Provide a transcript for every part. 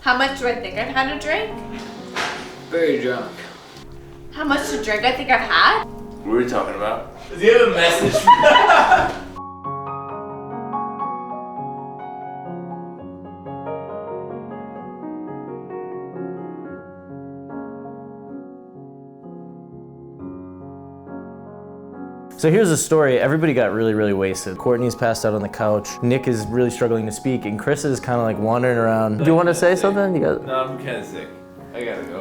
How much do I think I've had a drink? Very drunk. How much to drink I think I've had? What are we talking about? Does he have a message? So here's the story. Everybody got really, really wasted. Courtney's passed out on the couch. Nick is really struggling to speak, and Chris is kind of like wandering around. Do you want to say something? You got... No, I'm kind of sick. I gotta go.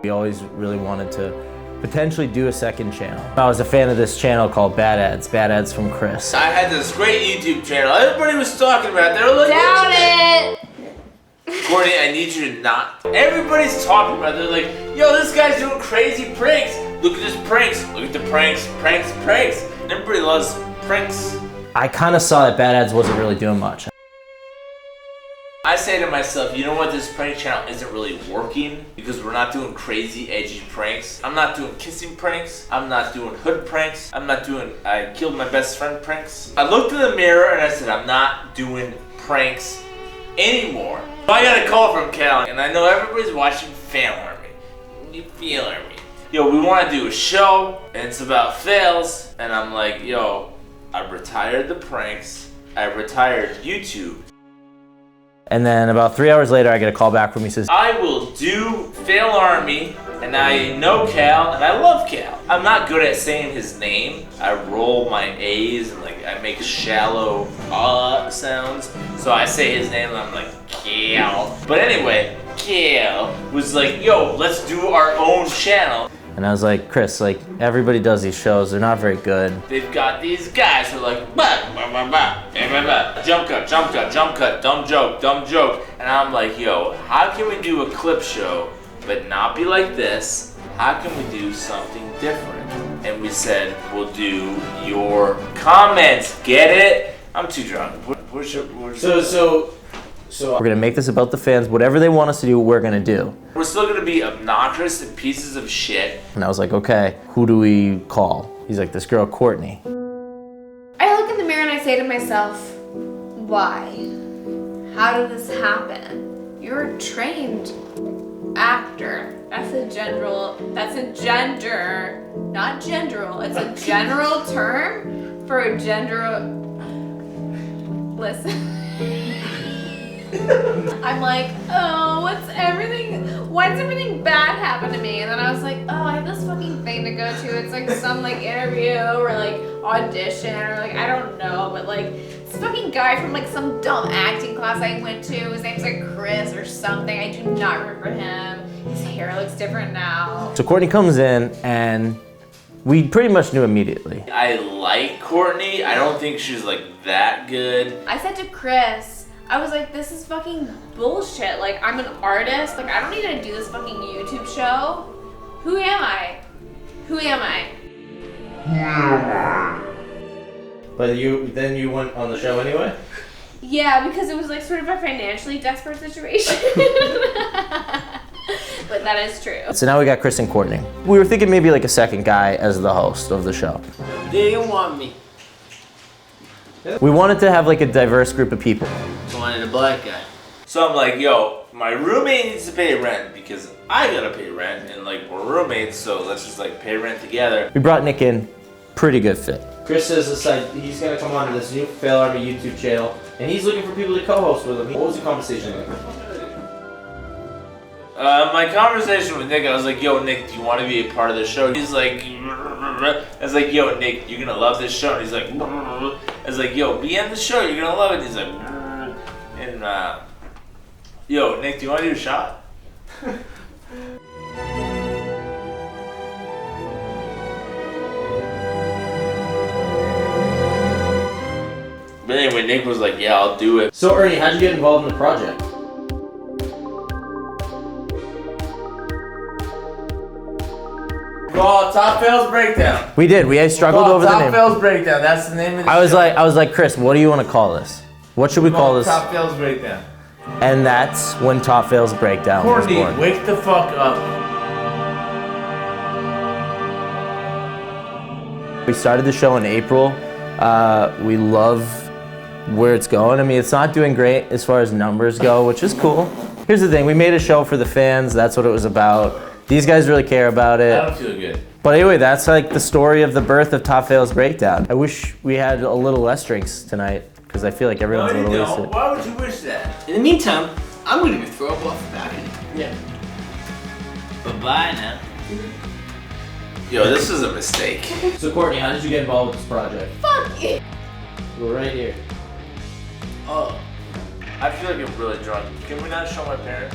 We always really wanted to potentially do a second channel. I was a fan of this channel called Bad Ads from Chris. I had this great YouTube channel. Everybody was talking about it. They were like, Doubt it! Courtney, I need you to not. Everybody's talking about it. They're like, yo, this guy's doing crazy pranks. Look at his pranks. Look at the pranks. Everybody loves pranks. I kind of saw that Bad Ads wasn't really doing much. I say to myself, you know what, this prank channel isn't really working because we're not doing crazy, edgy pranks. I'm not doing kissing pranks. I'm not doing hood pranks. I'm not doing I killed my best friend pranks. I looked in the mirror and I said, I'm not doing pranks anymore. I got a call from Cal, and I know everybody's watching FailArmy. FailArmy. Yo, we want to do a show, and it's about fails, and I'm like, yo, I retired the pranks. I retired YouTube. And then about 3 hours later, I get a call back from him. He says, I will do FailArmy, and I know Cal, and I love Cal. I'm not good at saying his name. I roll my A's, and like I make shallow sounds. So I say his name, and I'm like, Cal. But anyway, Cal was like, yo, let's do our own channel. and I was like, Chris, like everybody does these shows, they're not very good. They've got these guys who are like, bah, bah, bah, bah, bah, bah, jump cut, jump cut, jump cut, dumb joke, dumb joke. And I'm like, yo, how can we do a clip show, but not be like this? How can we do something different? And we said, we'll do your comments. Get it? I'm too drunk. So we're gonna make this about the fans. Whatever they want us to do, we're gonna do. We're still gonna be obnoxious and pieces of shit. And I was like, okay, who do we call? He's like, this girl, Courtney. I look in the mirror and I say to myself, why? How did this happen? You're a trained actor. That's a gender, not general. It's a general term for a gender. Listen. I'm like, oh, why does everything bad happen to me? And then I was like, oh, I have this fucking thing to go to. It's like some like interview or like audition or like, I don't know, but like this fucking guy from like some dumb acting class I went to, his name's like Chris or something. I do not remember him. His hair looks different now. So Courtney comes in and we pretty much knew immediately. I like Courtney. I don't think she's like that good. I said to Chris, I was like, this is fucking bullshit. Like, I'm an artist. Like, I don't need to do this fucking YouTube show. Who am I? Who am I? But then you went on the show anyway? Yeah, because it was like sort of a financially desperate situation. But that is true. So now we got Chris and Courtney. We were thinking maybe like a second guy as the host of the show. They didn't want me. We wanted to have like a diverse group of people. I wanted a black guy. So I'm like, yo, my roommate needs to pay rent because I gotta pay rent, and like we're roommates, so let's just like pay rent together. We brought Nick in, pretty good fit. Chris says he's gonna come on to this new FailArmy YouTube channel, and he's looking for people to co-host with him. What was the conversation like? My conversation with Nick, I was like, yo, Nick, do you want to be a part of the show? He's like, I was like, yo, Nick, you're gonna love this show. And he's like, I was like, yo, be on the show, you're gonna love it. And he's like, and yo, Nick, do you want to do a shot? But anyway, Nick was like, yeah, I'll do it. So Ernie, how'd you get involved in the project? Oh, Top Fails Breakdown. We did. We struggled over the Top name. Fails Breakdown. That's the name of the I was show. like, Chris, what do you want to call this? What should we call this? Top Fails Breakdown. And that's when Top Fails Breakdown was Courtney, born. wake the fuck up. We started the show in April. We love where it's going. I mean, it's not doing great as far as numbers go, which is cool. Here's the thing, we made a show for the fans. That's what it was about. These guys really care about it. I don't feel good. But anyway, that's like the story of the birth of Top Fail's Breakdown. I wish we had a little less drinks tonight, because I feel like everyone's a little wasted. Why would you wish that? In the meantime, I'm gonna go throw up off the balcony. Yeah. Bye-bye now. Yo, this is a mistake. So Courtney, how did you get involved with this project? Fuck you. We're right here. Oh. I feel like I'm really drunk. Can we not show my parents?